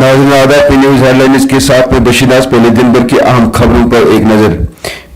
नाज़रीन आदाब, P news headlines के साथ में बशीनाज। पहले दिन भर की अहम खबरों पर एक नजर।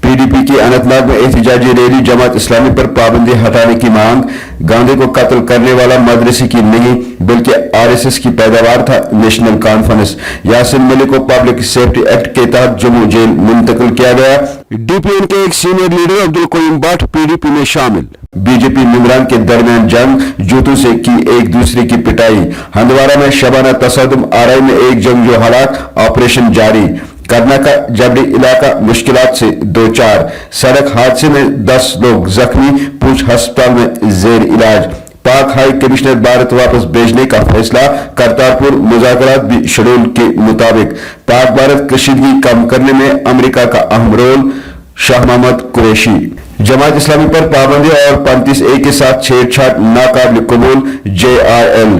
पीडीपी की अनंतनाग में एहतजाजी रैली, जमात इस्लामी पर पाबंदी हटाने की मांग। गांधी को कत्ल करने वाला मदरसे की नहीं बल्कि आरएसएस की पैदावार था। National conference. यासिन मलिक को पब्लिक सेफ्टी एक्ट के तहत जम्मू जेल मुंतकिल किया गया। डीपीएन के एक senior leader Abdul Qayoom Bhat PDP में शामिल। बीजेपी मेंबरान के दरमियान जंग, जूतों से की एक दूसरे की पिटाई। हंदवाड़ा में शबाना तसदुम, आरआई में एक जंगजू हलाक, ऑपरेशन जारी। करना का जबड़ी इलाका मुश्किलात से दो चार। सड़क हादसे में 10 लोग जख्मी, पूंछ अस्पताल में जेर इलाज। पाक हाई कमिश्नर भारत वापस भेजने का फैसला। करतारपुर मुज़ाकरात भी शेड्यूल के मुताबिक। पाक भारत कशीदगी कम करने में अमेरिका का अहम रोल। शाह मोहम्मद कुरैशी। जमात इस्लामी पर पाबंदी और 35A के साथ छेड़छाड़ नाकाबिल कबूल। JRL।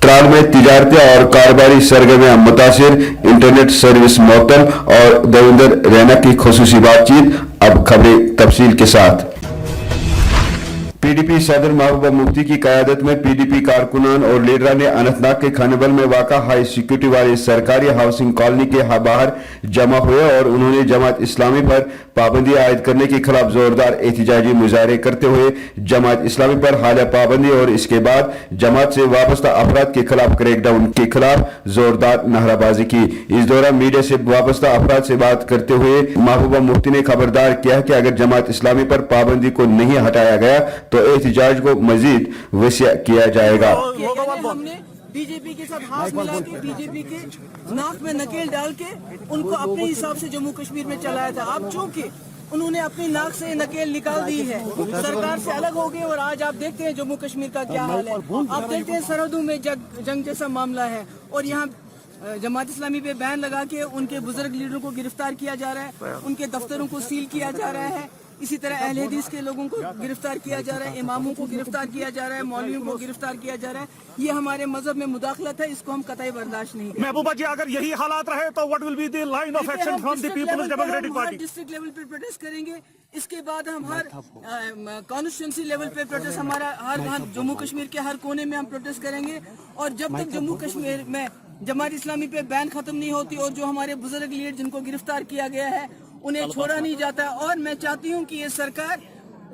त्राल में तिजारती और कारोबारी सरगर्मियां मुतासिर, इंटरनेट सर्विस मुअत्तल और देवेंद्र रैना की खुसूसी बातचीत। अब खबरें तफसील के साथ। पीडीपी सदर महबूबा मुफ्ती की क़यादत में पीडीपी कारकुनान और लीडरान ने अनंतनाग के खानेबल में वाक़ा हाई सिक्योरिटी वाली सरकारी हाउसिंग कॉलोनी के बाहर जमा हुए और उन्होंने जमात इस्लामी पर पाबंदी आयद करने के खिलाफ जोरदार एहतजाजी मुजाहरे करते हुए जमात इस्लामी पर हालिया पाबंदी और इसके बाद जमात से वाबस्ता अफराद के खिलाफ क्रैकडाउन के खिलाफ जोरदार नाराबाजी की। इस दौरान मीडिया से वाबस्ता अफराद से बात करते हुए महबूबा मुफ्ती ने खबरदार किया कि अगर जमात इस्लामी पर पाबंदी को नहीं हटाया गया तो एहतजाज को मजीद वसीअ किया जाएगा। हमने बीजेपी के साथ हाथ मिला के बीजेपी के नाक में नकेल डाल के उनको अपने हिसाब से जम्मू कश्मीर में चलाया था। अब चूंकि उन्होंने अपनी नाक से नकेल निकाल दी है, सरकार से अलग हो गए और आज आप देखते हैं जम्मू कश्मीर का क्या हाल है। आप देखते हैं सरहदों में जंग जैसा मामला है और यहाँ जमात इस्लामी पे बैन लगा के उनके बुजुर्ग लीडरों को गिरफ्तार किया जा रहा है, उनके दफ्तरों को सील किया जा रहा है। इसी तरह अहले हदीस के लोगों को गिरफ्तार किया जा रहा है, इमामों को गिरफ्तार किया जा रहा है, मौलवियों को गिरफ्तार किया जा रहा है। ये हमारे मजहब में मुदाखलत है, इसको हम कतई बर्दाश्त नहीं करेंगे। महबूबा जी, अगर यही हालात रहे तो what will be the line of action from the People's Democratic Party? District level पे प्रोटेस्ट करेंगे, इसके बाद हम हर कॉन्स्टिट्यूंसी लेवल पे प्रोटेस्ट, हमारा हर जम्मू कश्मीर के हर कोने में हम प्रोटेस्ट करेंगे। और जब तक जम्मू कश्मीर में जमात इस्लामी पे बैन खत्म नहीं होती और जो हमारे बुजुर्ग लीडर जिनको गिरफ्तार किया गया है उन्हें छोड़ा नहीं जाता। और मैं चाहती हूँ कि ये सरकार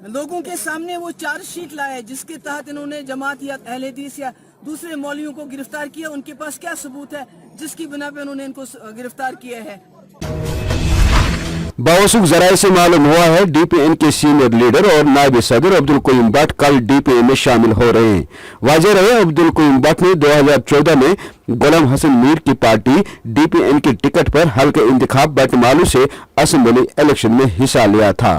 लोगों के सामने वो चार्जशीट लाए जिसके तहत इन्होंने जमात या अहले हदीस या दूसरे मौलवियों को गिरफ्तार किया। उनके पास क्या सबूत है जिसकी बिना पे उन्होंने इनको गिरफ्तार किया है? बावसूख जराये से मालूम हुआ है डीपीएन के सीनियर लीडर और नायब सदर अब्दुल कोयूम भट्ट कल डीपीएन में शामिल हो रहे हैं। वाज़ेह रहे अब्दुल कोयूम भट्ट ने 2014 में गुलाम हसन मीर की पार्टी डीपीएन के टिकट पर हल्के इंतखाब बटमालू से असेंबली इलेक्शन में हिस्सा लिया था।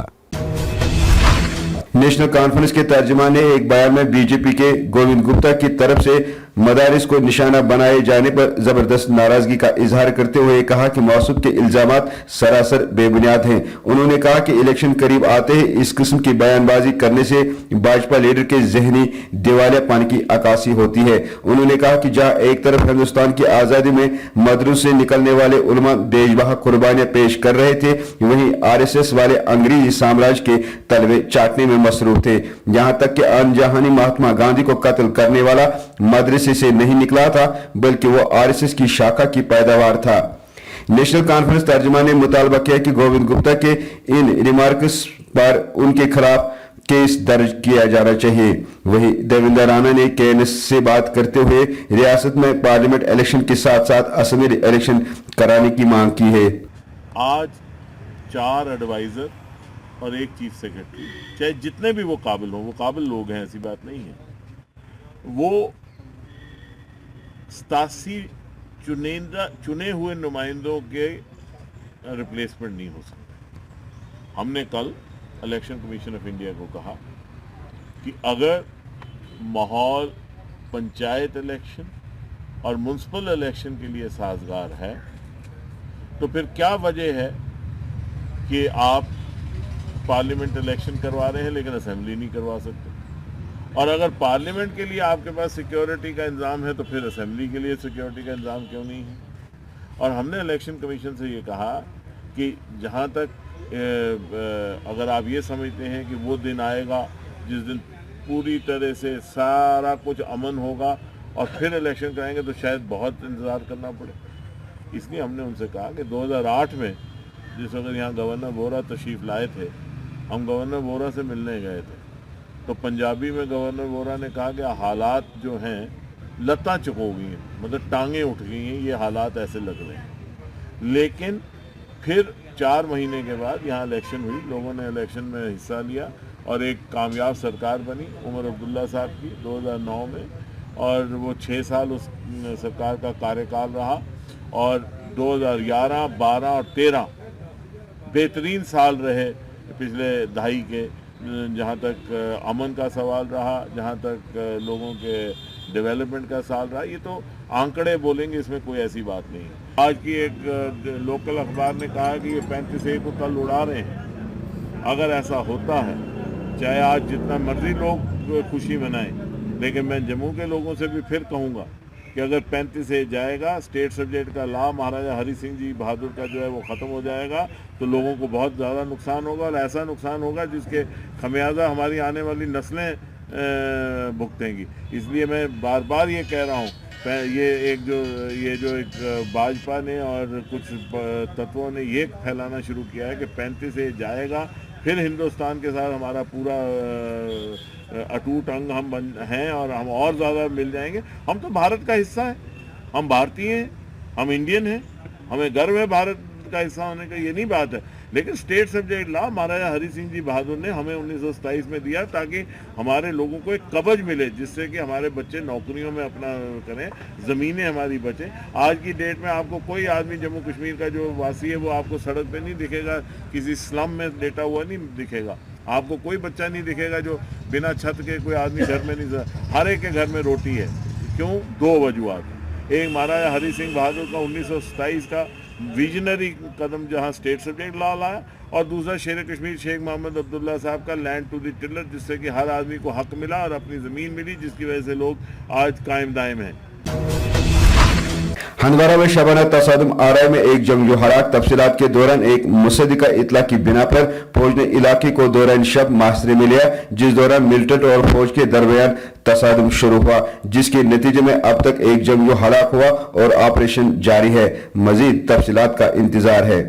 नेशनल कॉन्फ्रेंस के तर्जुमान ने एक बयान में बीजेपी के गोविंद गुप्ता की तरफ से मदारिस को निशाना बनाए जाने पर जबरदस्त नाराजगी का इजहार करते हुए कहा कि मौसूद के इल्जामात सरासर बेबुनियाद हैं। उन्होंने कहा कि इलेक्शन करीब आते ही इस किस्म की बयानबाजी करने से भाजपा लीडर के जहनी दिवालियापन की अक्कासी होती है। उन्होंने कहा कि जहां एक तरफ हिंदुस्तान की आज़ादी में मदरस से निकलने वाले उलमा बेजबहा कुर्बानियां पेश कर रहे थे, वहीं आरएसएस वाले अंग्रेजी साम्राज्य के तलवे चाटने में मसरूफ थे। यहां तक कि अनजहानी महात्मा गांधी को कत्ल करने वाला मदरसे से नहीं निकला था बल्कि वो आरएसएस की शाखा की पैदावार था। नेशनल कॉन्फ्रेंस तर्जुमान ने मुतालबा किया कि गोविंद गुप्ता के इन रिमार्क्स पर उनके खिलाफ केस दर्ज किया जाना चाहिए। वहीं देवेंद्र राणा ने केएनएस से बात करते हुए रियासत में पार्लियामेंट इलेक्शन के साथ साथ असेंबली इलेक्शन कराने की मांग की है। आज 4 एडवाइजर और 1 चीफ सेक्रेटरी, चाहे जितने भी वो काबिल लोग हैं, ऐसी बात नहीं है, वो 87 चुने हुए नुमाइंदों के रिप्लेसमेंट नहीं हो सकते। हमने कल इलेक्शन कमीशन ऑफ इंडिया को कहा कि अगर माहौल पंचायत इलेक्शन और म्युनिसिपल इलेक्शन के लिए साजगार है तो फिर क्या वजह है कि आप पार्लियामेंट इलेक्शन करवा रहे हैं लेकिन असेंबली नहीं करवा सकते? और अगर पार्लियामेंट के लिए आपके पास सिक्योरिटी का इंतजाम है तो फिर असेंबली के लिए सिक्योरिटी का इंतजाम क्यों नहीं है? और हमने इलेक्शन कमीशन से ये कहा कि जहाँ तक अगर आप ये समझते हैं कि वो दिन आएगा जिस दिन पूरी तरह से सारा कुछ अमन होगा اور پھر الیکشن کرائیں گے تو شاید بہت انتظار کرنا پڑے. اس لیے ہم نے ان سے کہا کہ 2008 میں جس وقت یہاں گورنر وورا تشریف لائے تھے, ہم گورنر وورا سے ملنے گئے تھے, تو پنجابی میں گورنر وورا نے کہا کہ حالات جو ہیں لتاں چکو گئی ہیں, مطلب ٹانگیں اٹھ گئی ہیں, یہ حالات ایسے لگ رہے ہیں. لیکن پھر 4 مہینے کے بعد یہاں الیکشن ہوئی, لوگوں نے الیکشن میں حصہ لیا اور ایک کامیاب سرکار بنی عمر عبداللہ صاحب کی 2009 میں, اور وہ 6 سال اس سرکار کا کارکال رہا, اور 2011, 12 اور 13 بہترین سال رہے پچھلے دہائی کے, جہاں تک امن کا سوال رہا, جہاں تک لوگوں کے ڈیولپمنٹ کا سال رہا. یہ تو آنکڑے بولیں گے, اس میں کوئی ایسی بات نہیں ہے. آج کی ایک لوکل اخبار نے کہا کہ یہ 35A کو کل اڑا رہے ہیں. اگر ایسا ہوتا ہے, چاہے آج جتنا مرضی لوگ خوشی منائیں, لیکن میں جموں کے لوگوں سے بھی پھر کہوں گا کہ اگر 35A جائے گا, اسٹیٹ سبجیکٹ کا لا مہاراجا ہری سنگھ جی بہادر کا جو ہے وہ ختم ہو جائے گا, تو لوگوں کو بہت زیادہ نقصان ہوگا, اور ایسا نقصان ہوگا جس کے خمیازہ ہماری آنے والی نسلیں بھگتیں گی. اس لیے میں بار بار یہ کہہ رہا ہوں, یہ جو ایک بھاجپا نے اور کچھ تتووں نے یہ پھیلانا شروع کیا ہے کہ 35A جائے گا, پھر ہندوستان کے ساتھ ہمارا پورا اٹوٹ انگ ہم ہیں اور ہم اور زیادہ مل جائیں گے. ہم تو بھارت کا حصہ ہیں, ہم بھارتی ہیں, ہم انڈین ہیں, ہمیں گرو ہے بھارت کا حصہ ہونے کا, یہ نہیں بات ہے. لیکن اسٹیٹ سبجیکٹ لا مہاراجا ہری سنگھ جی بہادر نے ہمیں 1927 میں دیا تاکہ ہمارے لوگوں کو ایک کبج ملے, جس سے کہ ہمارے بچے نوکریوں میں اپنا کریں, زمینیں ہماری بچیں. آج کی ڈیٹ میں آپ کو کوئی آدمی جموں کشمیر کا جو واسی ہے وہ آپ کو سڑک پہ نہیں دکھے گا, کسی سلم میں لیٹا ہوا نہیں دکھے گا, آپ کو کوئی بچہ نہیں دکھے گا جو بنا چھت کے, کوئی آدمی گھر میں نہیں, ہر ایک کے گھر میں روٹی ہے. کیوں؟ 2 وجوہات. ایک مہاراجا ہری سنگھ بہادر کا 1927 کا ویژنری قدم جہاں اسٹیٹ سبجیکٹ لا لایا, اور دوسرا شیر کشمیر شیخ محمد عبداللہ صاحب کا لینڈ ٹو دی ٹلر, جس سے کہ ہر آدمی کو حق ملا اور اپنی زمین ملی, جس کی وجہ سے لوگ آج قائم دائم ہیں. ہندوارہ میں شبانہ تصادم آرائے میں ایک جنگجو ہلاک. تفصیلات کے دوران ایک مصدقہ اطلاع کی بنا پر فوج نے علاقے کو دوران شب محاصرے میں لیا, جس دوران ملٹنٹ اور فوج کے درمیان تصادم شروع ہوا, جس کے نتیجے میں اب تک ایک جنگجو ہلاک ہوا اور آپریشن جاری ہے. مزید تفصیلات کا انتظار ہے.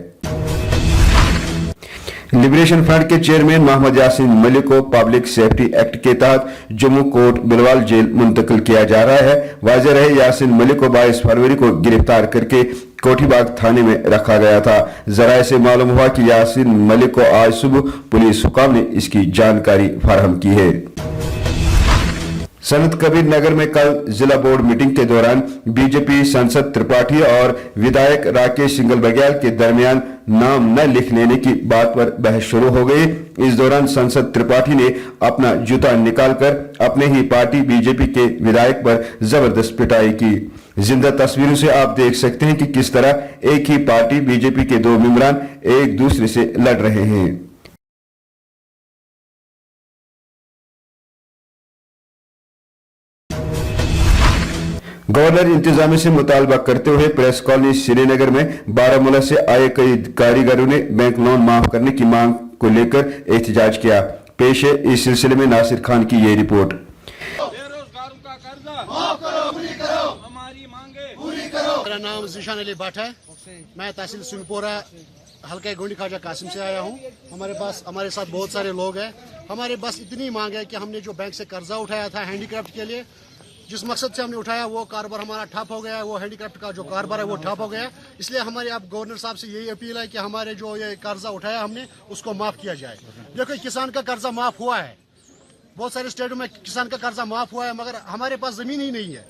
لبریشن فرنٹ کے چیئرمین محمد یاسین ملک کو پبلک سیفٹی ایکٹ کے تحت جموں کوٹ بلوال جیل منتقل کیا جا رہا ہے. واضح رہے, یاسین ملک کو 22 فروری کو گرفتار کر کے کوٹھی باغ تھانے میں رکھا گیا تھا. ذرائع سے معلوم ہوا کہ یاسین ملک کو آج صبح پولیس حکام نے اس کی جانکاری فراہم کی ہے. سنت کبیر نگر میں کل ضلع بورڈ میٹنگ کے دوران بی جے پی سنسد ترپاٹھی اور ودھایک راکیش سنگل بگیال کے درمیان نام نہ لکھ لینے کی بات پر بحث شروع ہو گئی. اس دوران سنسد ترپاٹھی نے اپنا جوتا نکال کر اپنے ہی پارٹی بی جے پی کے ودھایک پر زبردست پٹائی کی. زندہ تصویروں سے آپ دیکھ سکتے ہیں کہ کس طرح ایک ہی پارٹی بی جے پی کے 2 ممبران ایک دوسرے سے لڑ رہے ہیں. گورنر انتظامیہ سے مطالبہ کرتے ہوئے پریس کالونی سری نگر میں بارہمولہ سے آئے کئی کاریگروں نے بینک لون معاف کرنے کی مانگ کو لے کر احتجاج کیا. پیش ہے اس سلسلے میں ناصر خان کی یہ رپورٹ. بیروزگاروں کا قرضہ معاف کرو, پوری کرو, ہماری مانگیں پوری کرو. میرا نام ذیشان علی بٹ ہے, میں تحصیل سنگھ پورہ حلقہ گونڈی خواجہ قاسم سے آیا ہوں. ہمارے ساتھ بہت سارے لوگ ہیں. ہمارے بس اتنی مانگ ہے کہ ہم نے جو بینک سے قرضہ اٹھایا تھا ہینڈی کرافٹ کے لیے, جس مقصد سے ہم نے اٹھایا وہ کاروبار ہمارا ٹھپ ہو گیا, وہ ہینڈی کرافٹ کا جو کاروبار ہے وہ ٹھپ ہو گیا. اس لیے ہمارے اب گورنر صاحب سے یہی اپیل ہے کہ ہمارے جو یہ قرضہ اٹھایا ہم نے اس کو معاف کیا جائے. دیکھو کسان کا قرضہ معاف ہوا ہے, بہت سارے اسٹیٹوں میں کسان کا قرضہ معاف ہوا ہے, مگر ہمارے پاس زمین ہی نہیں ہے.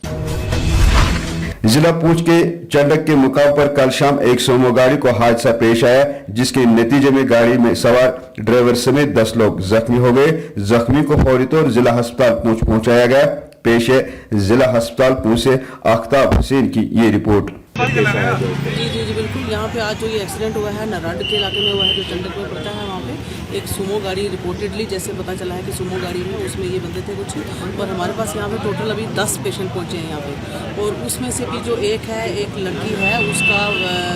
ضلع پونچھ کے چنڈک کے مقام پر کل شام ایک سومو گاڑی کو حادثہ پیش آیا, جس کے نتیجے میں گاڑی میں سوار ڈرائیور سمیت 10 لوگ زخمی ہو گئے. زخمی کو فوری طور ضلع ہسپتال پونچھ پہنچایا گیا. پیش ہے ضلع ہسپتال پونچھ سے آفتاب حسین کی یہ رپورٹ. جی بالکل, یہاں پہ آج جو یہ ایکسیڈنٹ ہوا ہے نرانڈ کے علاقے میں ہوا ہے, جو چنڈک میں پڑتا ہے وہاں پہ. एक सुमो गाड़ी रिपोर्टेडली जैसे पता चला है कि सुमो गाड़ी है, उसमें ये बंदे थे कुछ, और हमारे पास यहाँ पे टोटल अभी 10 पेशेंट पहुँचे हैं यहाँ पे, और उसमें से भी जो एक है, एक लड़की है, उसका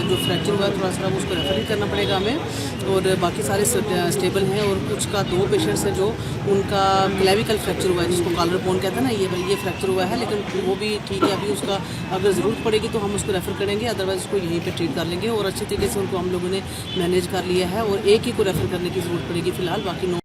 जो फ्रैक्चर हुआ थोड़ा सा उसको रेफर ही करना पड़ेगा हमें, और बाकी सारे स्टेबल हैं, और कुछ का 2 पेशेंट्स हैं जो उनका क्लेविकल फ्रैक्चर हुआ है, जिसको कॉलर बोन कहते हैं ना, ये फ्रैक्चर हुआ है, लेकिन वो भी ठीक है। अभी उसका अगर ज़रूरत पड़ेगी तो हम उसको रेफ़र करेंगे, अदरवाइज़ उसको यहीं पे ट्रीट कर लेंगे, और अच्छी तरीके से उनको हम लोगों ने मैनेज कर लिया है, और एक ही को रेफ़र करने की ज़रूरत पड़ेगी फ़िलहाल, बाकी 9।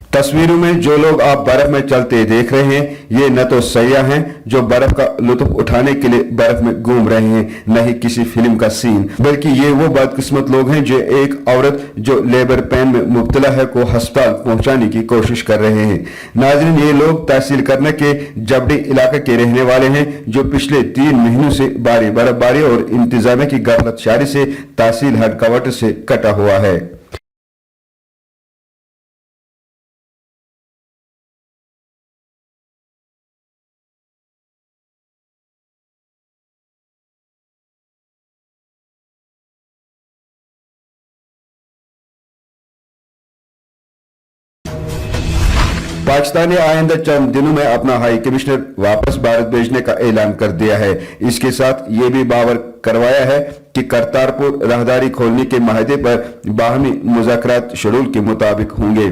तस्वीरों में जो लोग आप बर्फ में चलते देख रहे हैं, ये न तो सयाह हैं जो बर्फ का लुत्फ उठाने के लिए बर्फ में घूम रहे हैं, न ही किसी फिल्म का सीन, बल्कि ये वो बदकिस्मत लोग हैं जो एक औरत जो लेबर पेन में मुब्तला है को अस्पताल पहुंचाने की कोशिश कर रहे हैं। नाज़रीन, ये लोग तहसील करने के जबड़ी इलाके के रहने वाले हैं जो पिछले 3 महीनों से भारी बर्फबारी और इंतजामिया की गफलतशारी से तहसील हेडक्वार्टर से कटा हुआ है। पाकिस्तान ने आइंदा चंद दिनों में अपना हाई कमिश्नर वापस भारत भेजने का ऐलान कर दिया है। इसके साथ ये भी बावर करवाया है कि करतारपुर राहदारी खोलने के माहदे पर बाहमी मुज़ाकरात शेड्यूल के मुताबिक होंगे।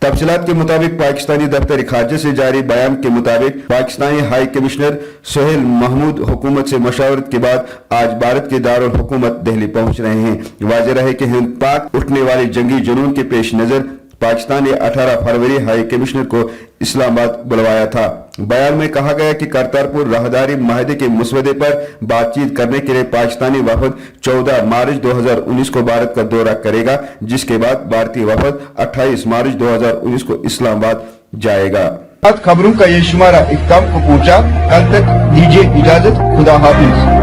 तफसीलात के मुताबिक पाकिस्तानी दफ्तर खारजा से जारी बयान के मुताबिक पाकिस्तानी हाई कमिश्नर सोहेल महमूद हुकूमत से मशावरत के बाद आज भारत के दारुल हुकूमत दिल्ली पहुंच रहे हैं। वाज़ेह है कि हिंद पाक उठने वाले जंगी जुनून के पेश नजर पाकिस्तान ने 18 फरवरी हाई कमिश्नर को इस्लामाबाद बुलवाया था। बयान में कहा गया कि करतारपुर राहदारी माहदे के मसवदे पर बातचीत करने के लिए पाकिस्तानी वफद 14 मार्च 2019 को भारत का दौरा करेगा, जिसके बाद भारतीय वफद 28 मार्च 2019 को इस्लामाबाद जाएगा। खबरों का ये शुमारा इख्तिताम को पहुंचा। कल तक दीजिए इजाजत, खुदा हाफिज।